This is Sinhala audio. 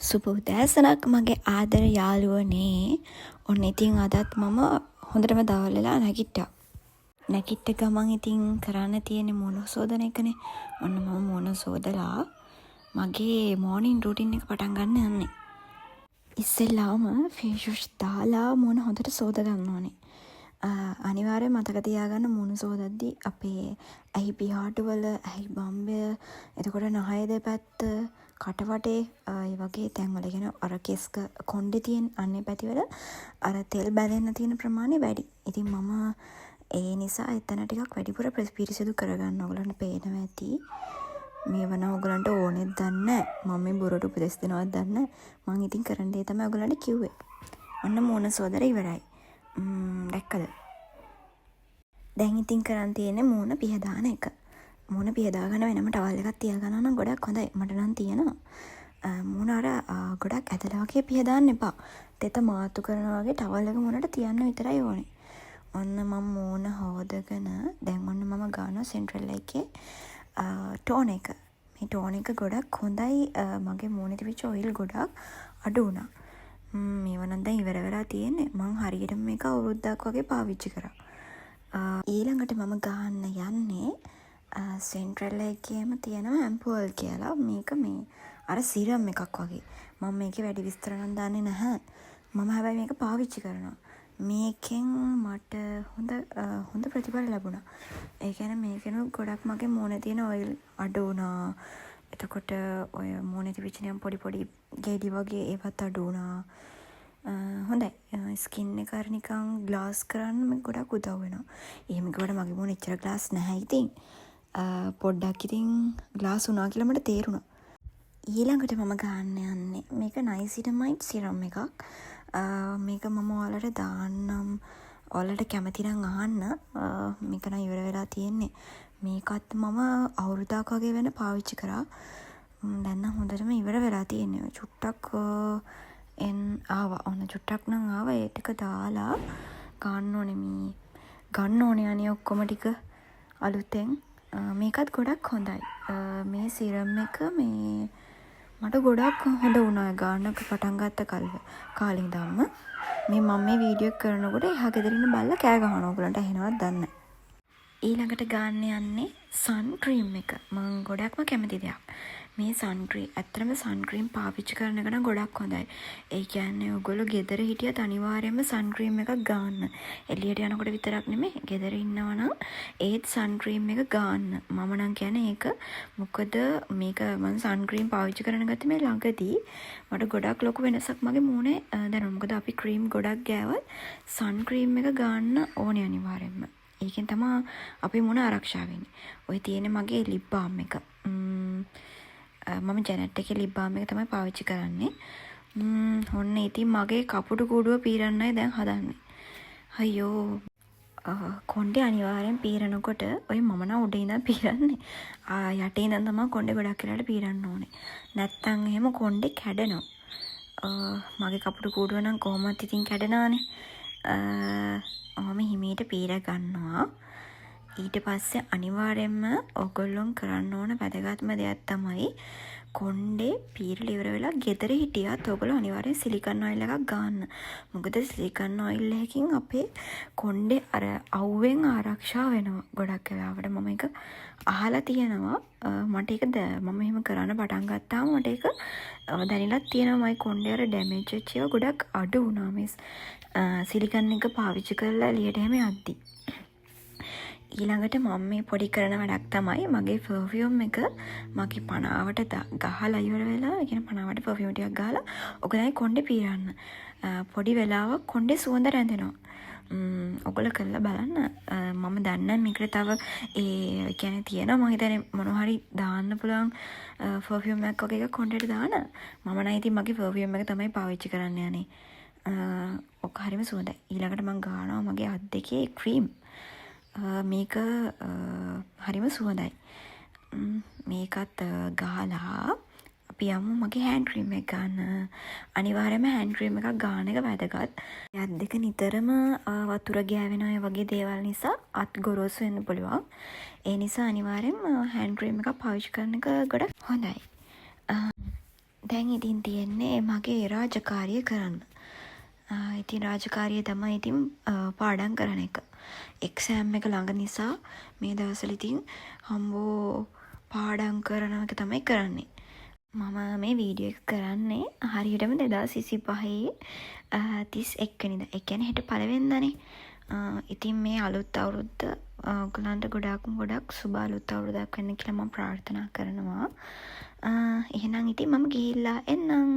සුබ උදෑසනක් මගේ ආදර යාළුවනේ. ඔන්න ඉතින් අදත් මම හොඳටම දවල් වෙලා නැගිට්ටා. නැගිට්ට ගමන් ඉතින් කරන්න තියෙන්නේ මොන සෝදන එකනේ. ඔන්න මම මොන සෝදලා මගේ මෝර්නින් රූටින් එක පටන් ගන්න යන්නේ. ඉස්සෙල්ලාම ෆේස් වොෂ් දාලා මොන හොඳට සෝද ගන්න ඕනේ. අනිවාර්යෙන් මතක තියාගන්න මුණ සෝදද්දී අපේ ඇහි පිහාටු වල ඇහි බම්බය එතකොට නහය දෙපැත්ත කටවටේ ඒ වගේ තැන්වල කියන අර කෙස්ක කොණ්ඩේ තියෙන අන්නේ පැතිවල අර තෙල් බැඳෙන්න තියෙන ප්‍රමාණය වැඩි. ඉතින් මම ඒ නිසා එතන ටිකක් වැඩිපුර පිරිසිදු කරගන්න ඕගලන්ට පේනවා ඇති. මේව නම් ඔයගලන්ට ඕනෙත් දන්නේ නැහැ. මම මේ බොරට උපදෙස් දෙනවද දන්නේ නැහැ. මං ඉතින් කරන දේ තමයි ඔයගලන්ට කිව්වේ. ඔන්න මුණ සෝදලා ඉවරයි. දැක්කද? දැන් ඉතින් කරන් තියෙන්නේ මූණ පිහදාන එක. මූණ පිහදාගන්න වෙනම ටවල් එකක් තියාගන්න නම් ගොඩක් හොඳයි. මට නම් තියෙනවා. මූණ අර ගොඩක් ඇදලා වගේ පිහදාන්න එපා. තෙත මාතු කරනවා වගේ ටවල් එක මූණට තියන්න විතරයි ඕනේ. ඔන්න මම මූණ හොදගෙන දැන් ඔන්න මම ගන්නවා සෙන්ට්‍රල් එකේ ටෝන් එක. මේ ටෝන් එක ගොඩක් හොඳයි. මගේ මූණේ තිබිච්ච ඔයිල් ගොඩක් අඩු වුණා. මේව නම් දැන් ඉවර වෙලා තියෙන්නේ. මං හරියට මේක අවුරුද්දක් වගේ පාවිච්චි කරා. ඊළඟට මම ගන්න යන්නේ සෙන්ට්‍රල් එකේම තියෙනවා ඇම්පුවල් කියලා. මේක මේ අර සිරම් එකක් වගේ. මම මේකේ වැඩි විස්තර නම් දන්නේ නැහැ. මම හැබැයි මේක පාවිච්චි කරනවා. මේකෙන් මට හොඳ ප්‍රතිඵල ලැබුණා. ඒ කියන්නේ මේකෙන් ගොඩක් මගේ මූණේ තියෙන ඔයිල් අඩු වුණා. එතකොට ඔය මූණේ තිබිච්ච නිකන් පොඩි ගෙඩි වගේ ඒවත් අඩු වුණා. හොඳයි. ස්කින් එක අර නිකන් ග්ලාස් කරන්න මේක ගොඩක් උදව් වෙනවා. එහෙම කිව්වට මගේ මූණ එච්චර ග්ලාස් නැහැ ඉතින්. පොඩ්ඩක් ඉතින් ග්ලාස් වුණා කියලා මට තේරුණා. ඊළඟට මම ගන්න යන්නේ මේක නයිසිටමයිඩ් සිරම් එකක්. මේක මම ඔයාලට දාන්නම්. ඔයාලට කැමති නම් අහන්න. මේක නම් ඉවර වෙලා තියෙන්නේ. මේකත් මම අවුරුද්දක් වගේ වෙන පාවිච්චි කරා. දැන් නම් හොඳටම ඉවර වෙලා තියෙන්නේ. චුට්ටක් ආවා. ඔන්න චුට්ටක් නම් ආවා. ඒ ටික දාලා ගන්න ඕනේ අනේ ඔක්කොම ටික අලුතෙන්. මේකත් ගොඩක් හොඳයි. මේ සිරම් එක මේ මට ගොඩක් හොඳ වුණා. ගන්නක පටන් ගත්ත කාලේ ඉඳන්ම මේ මම මේ වීඩියෝ කරනකොට එහා ගෙදර ඉන්න බල්ලා කෑ ගහනවා. ඔයගලන්ට ඇහෙනවද දන්නේ නැහැ. ඊළඟට ගන්න යන්නේ සන් ක්‍රීම් එක. මම ගොඩක්ම කැමති දෙයක්. මේ සන් ක්‍රීම් ඇත්තටම සන් ක්‍රීම් පාවිච්චි කරන එක නම් ගොඩක් හොඳයි. ඒ කියන්නේ ඔයගොල්ලෝ ගෙදර හිටියත් අනිවාර්යයෙන්ම සන් ක්‍රීම් එකක් ගන්න. එළියට යනකොට විතරක් නෙමෙයි ගෙදර ඉන්නවා නම් ඒත් සන් ක්‍රීම් එක ගන්න. මම නම් කියන්නේ ඒක. මොකද මේක මම සන් ක්‍රීම් පාවිච්චි කරන ගත්තේ මේ ළඟදී මට ගොඩක් ලොකු වෙනසක් මගේ මූණේ දැනුණා. මොකද අපි ක්‍රීම් ගොඩක් ගෑවත් සන් ක්‍රීම් එක ගන්න ඕනේ අනිවාර්යයෙන්ම. ඒකෙන් තමයි අපේ මූණ ආරක්ෂා වෙන්නේ. ඔය තියෙන්නේ මගේ ලිප් බාම් එක. මම ජැනට් එකේ ලිප් බාම් එක තමයි පාවිච්චි කරන්නේ. ඔන්න ඉතින් මගේ කපුටු කූඩුව පීරන්නයි දැන් හදන්නේ. අයියෝ. කොණ්ඩේ අනිවාර්යෙන් පීරනකොට ඔය මම නම් උඩ ඉඳන් පීරන්නේ. යටේ ඉඳන් තමයි කොණ්ඩේ ගොඩක් වෙලාවට පීරන්න ඕනේ. නැත්තම් එහෙම කොණ්ඩේ කැඩෙනවා. මගේ කපුටු කූඩුව නම් කොහොමත් ඉතින් කැඩෙනවානේ. මම හිමීට පීර ගන්නවා. ඊට පස්සේ අනිවාර්යෙන්ම ඔයගොල්ලොන් කරන්න ඕන වැදගත්ම දෙයක් තමයි කොණ්ඩේ පීරලා ඉවර වෙලා ගෙදර හිටියත් ඔයගොල්ලෝ අනිවාර්යෙන් සිලිකන් ඔයිල් එකක් ගන්න. මොකද සිලිකන් ඔයිල් එකකින් අපේ කොණ්ඩේ අර අවුවෙන් ආරක්ෂා වෙනවා. ගොඩක් වෙලාවට මම ඒක අහලා තියෙනවා. මට ඒක මම එහෙම කරන්න පටන් ගත්තාම මට ඒක දැනෙලත් තියෙනවා. මගේ කොණ්ඩේ අර ඩැමේජ් වෙච්ච ඒවා ගොඩක් අඩු වුණා මේ සිලිකන් එක පාවිච්චි කරලා එළියට එහෙම යද්දි. ඊළඟට මම මේ පොඩි කරන වැඩක් තමයි මගේ පර්ෆියුම් එක මගේ පනාවට ගහලා ඉවර වෙලා, ඒ කියන්නේ පනාවට පර්ෆියුම් ටිකක් ගහලා ඔක දැන් කොණ්ඩේ පීරන්න. පොඩි වෙලාවක් කොණ්ඩේ සුවඳ රැඳෙනවා. ඔයගොල්ලෝ කරලා බලන්න. මම දන්නේ මේකට තව ඒ කියන්නේ තියෙනවා මම හිතන්නේ මොනවා හරි දාන්න පුළුවන් පර්ෆියුම් එකක් වගේ එකක් කොණ්ඩේට දාන්න. මම නම් ඉතින් මගේ පර්ෆියුම් එක තමයි පාවිච්චි කරන්න යන්නේ. ඔක හරිම සුවඳයි. ඊළඟට මම ගන්නවා මගේ අත් දෙකේ ක්‍රීම්. මේක හරිම සුවඳයි. මේකත් ගහලා අපි යමු මගේ හෑන්ඩ් ක්‍රීම් එක ගන්න. අනිවාර්යයෙන්ම හෑන්ඩ් ක්‍රීම් එකක් ගන්න එක වැදගත්. අත් දෙක නිතරම වතුර ගෑවෙන අය වගේ දේවල් නිසා අත් ගොරෝසු වෙන්න පුළුවන්. ඒ නිසා අනිවාර්යයෙන්ම හෑන්ඩ් ක්‍රීම් එකක් පාවිච්චි කරන එක ගොඩක් හොඳයි. දැන් ඉතින් තියෙන්නේ මගේ රාජකාරිය කරන්න. ඉතින් රාජකාරිය තමයි ඉතින් පාඩම් කරන එක. එක්සෑම් එක ළඟ නිසා මේ දවස්වල ඉතින් හම්බෝ පාඩම් කරන එක තමයි කරන්නේ. මම මේ වීඩියෝ එක කරන්නේ හරියටම 2025 31 වෙනිදා. ඒ කියන්නේ හෙට පළවෙනිදානේ. ඉතින් මේ අලුත් අවුරුද්ද ඔයගලන්ට ගොඩක් සුබ අලුත් අවුරුද්දක් වෙන්න කියලා මම ප්‍රාර්ථනා කරනවා. එහෙනම් ඉතින් මම ගිහිල්ලා එන්නම්.